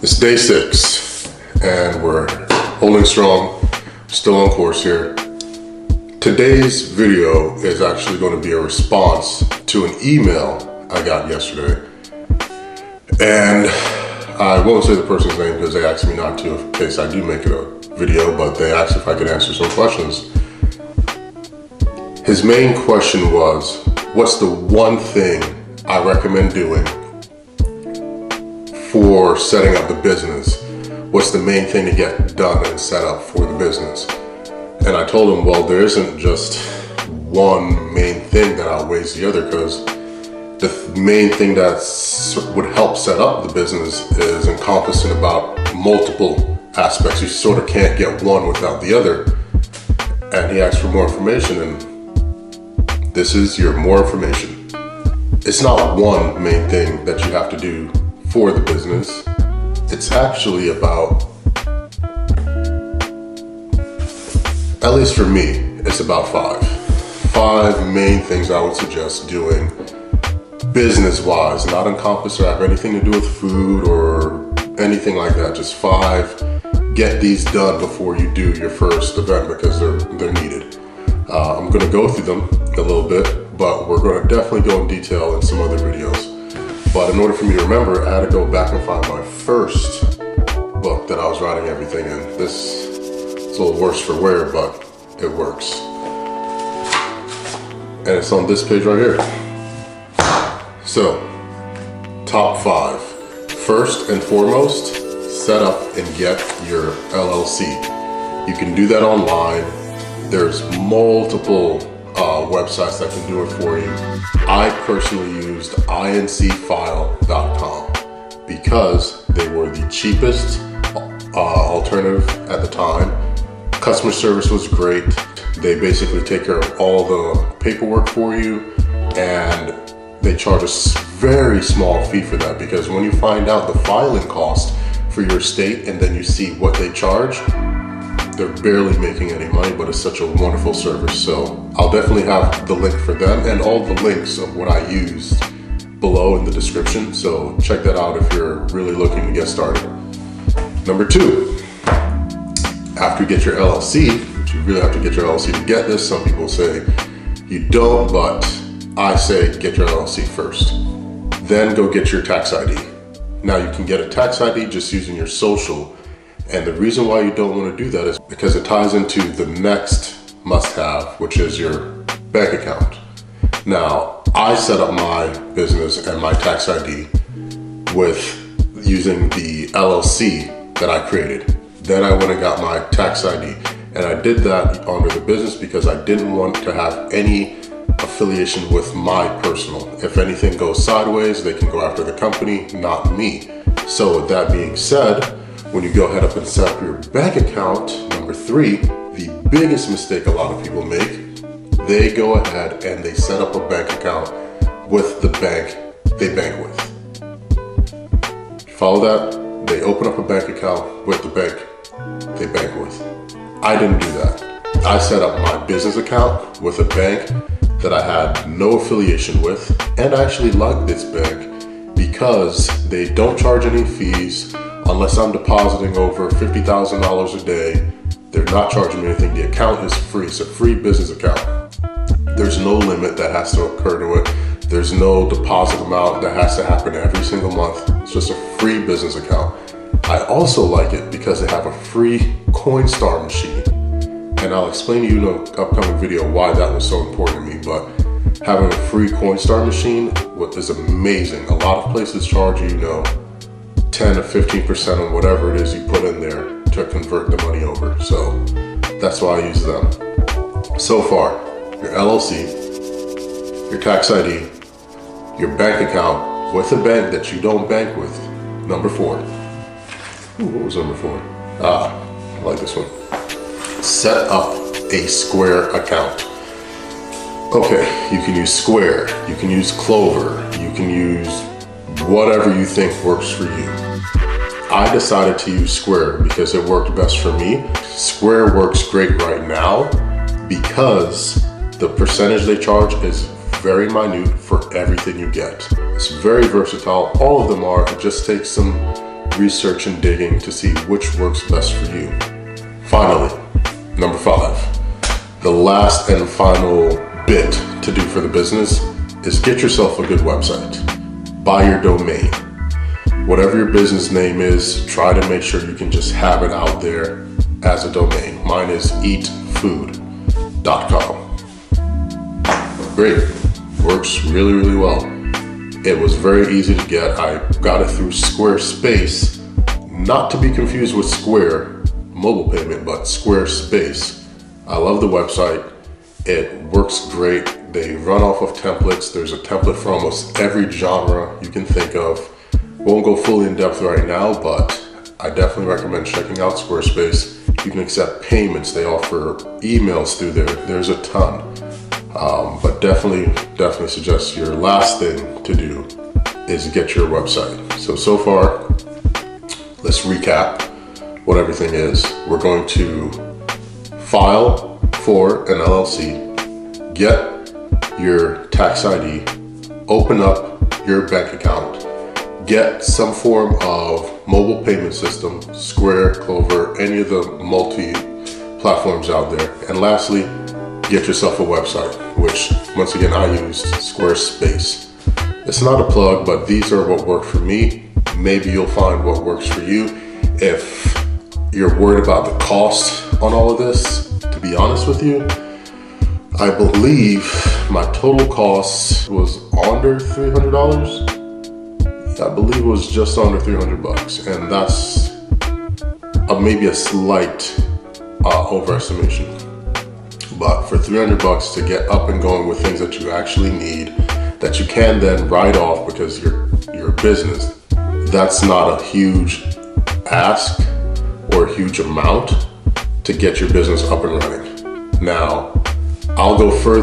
It's day 6 and we're holding strong, still on course here. Today's video is actually going to be a response to an email I got yesterday. And I won't say the person's name because they asked me not to in case I do make it a video, but they asked if I could answer some questions. His main question was, what's the one thing I recommend doing for setting up the business? What's the main thing to get done and set up for the business? And I told him, well, there isn't just one main thing that outweighs the other, because the main thing that would help set up the business is encompassing about multiple aspects. You sort of can't get one without the other. And he asked for more information, and this is your more information. It's not one main thing that you have to do for the business. It's actually about, at least for me, it's about five main things I would suggest doing business-wise, not encompass or have anything to do with food or anything like that. Just 5. Get these done before you do your first event because they're needed. I'm going to go through them a little bit, but we're going to definitely go in detail in some other videos. But in order for me to remember, I had to go back and find my first book that I was writing everything in. This is a little worse for wear, but it works. And it's on this page right here. So, top 5. First and foremost, set up and get your LLC. You can do that online. There's multiple websites that can do it for you. I personally used incfile.com because they were the cheapest alternative at the time. Customer service was great. They basically take care of all the paperwork for you, and they charge a very small fee for that, because when you find out the filing cost for your state and then you see what they charge, they're barely making any money, but it's such a wonderful service. So I'll definitely have the link for them and all the links of what I used below in the description. So check that out if you're really looking to get started. Number 2, after you get your LLC, which you really have to get your LLC to get this. Some people say you don't, but I say get your LLC first. Then go get your Tax ID. Now you can get a Tax ID just using your social. And the reason why you don't want to do that is because it ties into the next must-have, which is your bank account. Now, I set up my business and my Tax ID with using the LLC that I created. Then I went and got my Tax ID. And I did that under the business because I didn't want to have any affiliation with my personal. If anything goes sideways, they can go after the company, not me. So with that being said, when you go ahead up and set up your bank account, number 3, the biggest mistake a lot of people make, they go ahead and they set up a bank account with the bank they bank with. Follow that? They open up a bank account with the bank they bank with. I didn't do that. I set up my business account with a bank that I had no affiliation with, and I actually like this bank because they don't charge any fees. Unless I'm depositing over $50,000 a day, they're not charging me anything. The account is free. It's a free business account. There's no limit that has to occur to it. There's no deposit amount that has to happen every single month. It's just a free business account. I also like it because they have a free Coinstar machine. And I'll explain to you in an upcoming video why that was so important to me. But having a free Coinstar machine is amazing. A lot of places charge you, 10 to 15% on whatever it is you put in there to convert the money over. So that's why I use them. So far, your LLC, your Tax ID, your bank account with a bank that you don't bank with. Number 4. Ooh, what was number 4? I like this one. Set up a Square account. Okay, you can use Square, you can use Clover, you can use whatever you think works for you. I decided to use Square because it worked best for me. Square works great right now because the percentage they charge is very minute for everything you get. It's very versatile. All of them are. It just takes some research and digging to see which works best for you. Finally, number 5, the last and final bit to do for the business is get yourself a good website. Buy your domain. Whatever your business name is, try to make sure you can just have it out there as a domain. Mine is eatfood.com. Great, works really, really well. It was very easy to get. I got it through Squarespace, not to be confused with Square mobile payment, but Squarespace. I love the website. It works great. They run off of templates. There's a template for almost every genre you can think of. Won't go fully in depth right now, but I definitely recommend checking out Squarespace. You can accept payments. They offer emails through there. There's a ton. But definitely suggest your last thing to do is get your website. So far, let's recap what everything is. We're going to file for an LLC, get your tax ID, open up your bank account, get some form of mobile payment system, Square, Clover, any of the multi-platforms out there. And lastly, get yourself a website, which once again, I used Squarespace. It's not a plug, but these are what worked for me. Maybe you'll find what works for you. If you're worried about the cost on all of this, to be honest with you, I believe my total cost was under $300. I believe it was just under 300 bucks, and that's maybe a slight overestimation. But for 300 bucks to get up and going with things that you actually need, that you can then write off because you're a business, that's not a huge ask or a huge amount to get your business up and running. Now, I'll go further